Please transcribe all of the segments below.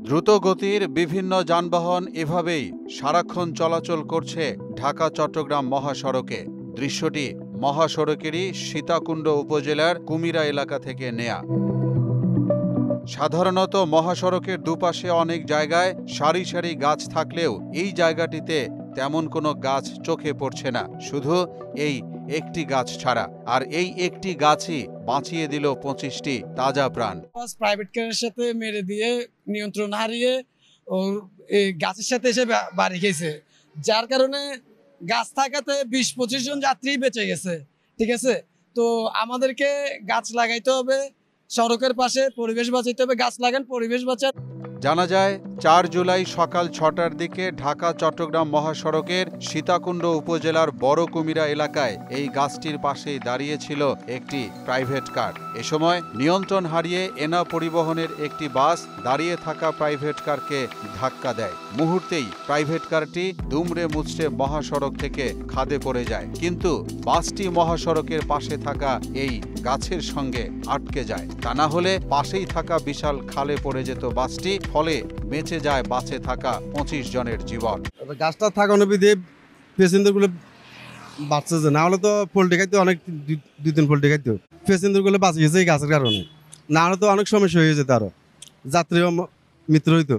দ্রুতগতির বিভিন্ন যানবাহন এভাবেই সারাক্ষণ চলাচল করছে ঢাকা-চট্টগ্রাম মহাসড়কে। দৃশ্যটি মহাসড়কেরই সীতাকুণ্ড উপজেলার কুমিরা এলাকা থেকে নেয়া। সাধারণত মহাসড়কের দুপাশে অনেক জায়গায় সারি সারি গাছ থাকলেও এই জায়গাটিতে তেমন কোনো গাছ চোখে পড়ছে না, শুধু এই একটি গাছ ছাড়া। আর এই একটি গাছই বাঁচিয়ে দিল 25টি তাজা প্রাণ। প্রাইভেট কারের সাথে মেরে দিয়ে নিয়ন্ত্রণ হারিয়ে ও এই গাছের সাথে এসে বাড়ি খেয়েছে, যার কারণে গাছ থাকাতে 20-25 জন যাত্রী বেঁচে গেছে। ঠিক আছে, তো আমাদেরকে গাছ লাগাইতে হবে, সড়কের পাশে পরিবেশ বাঁচাইতে হবে। গাছ লাগান, পরিবেশ বাঁচান। জানা যায় 4 জুলাই সকাল 6টার দিকে ঢাকা-চট্টগ্রাম মহাসড়কের সীতাকুণ্ড উপজেলার বড় কুমিরা এলাকায় এই গাছটির পাশেই দাঁড়িয়েছিল একটি প্রাইভেট কার। এ সময় নিয়ন্ত্রণ হারিয়ে এনা পরিবহনের একটি বাস দাঁড়িয়ে থাকা প্রাইভেট কারকে ধাক্কা দেয়। মুহূর্তেই প্রাইভেট কারটি দুমড়ে মুচড়ে মহাসড়ক থেকে খাদে পড়ে যায়, কিন্তু বাসটি মহাসড়কের পাশে থাকা এই গাছের সঙ্গে আটকে যায়। তা না হলে পাশেই থাকা বিশাল খালে পড়ে যেত বাসটি, ফলে বেঁচে যায় বাসে থাকা 25 জনের জীবন। গাছটা থাকানো বিধে প্যাসেঞ্জারগুলো বাঁচছে, যে না হলে তো পোল্ট্রি খাইতে অনেক 2-3 পোল্ট্রি খাইতে প্যাসেঞ্জারগুলো বাঁচে গেছে এই গাছের কারণে। না হলে তো অনেক সমস্যা হয়ে যেত, আরো যাত্রীও মৃত্যু হইতো।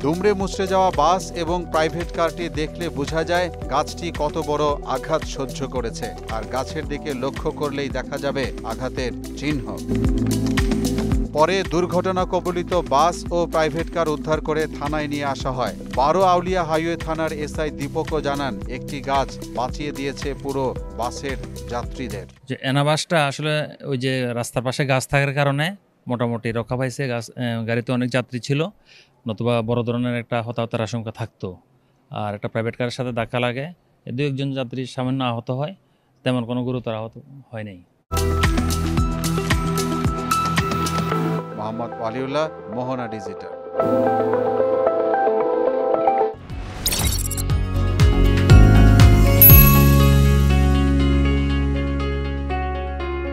দুমড়ে মুচড়ে যাওয়া বাস এবং প্রাইভেট কারটি দেখলে বোঝা যায় গাছটি কত বড় আঘাত সহ্য করেছে। আর গাছের দিকে লক্ষ্য করলেই দেখা যাবে আঘাতের চিহ্ন। পরে দুর্ঘটনা কবলিত বাস ও প্রাইভেট কার উদ্ধার করে থানায় নিয়ে আসা হয়। 12 আউলিয়া হাইওয়ে থানার এসআই দীপকও জানান, একটি গাছ বাঁচিয়ে দিয়েছে পুরো বাসের যাত্রীদের। যে এনা বাসটা আসলে ওই যে রাস্তার পাশে গাছ থাকার কারণে মোটামুটি রক্ষা পাইছে। গাড়িতে অনেক যাত্রী ছিল, নতুবা বড় ধরনের একটা হতাহতের আশঙ্কা থাকতো। আর একটা প্রাইভেট কারের সাথে ধাক্কা লাগে, 2-1 যাত্রী সামান্য আহত হয়, তেমন কোনো গুরুতর আহত হয় নাই। মোহাম্মদ ওয়ালিউল্লাহ, মোহনা ডিজিটাল।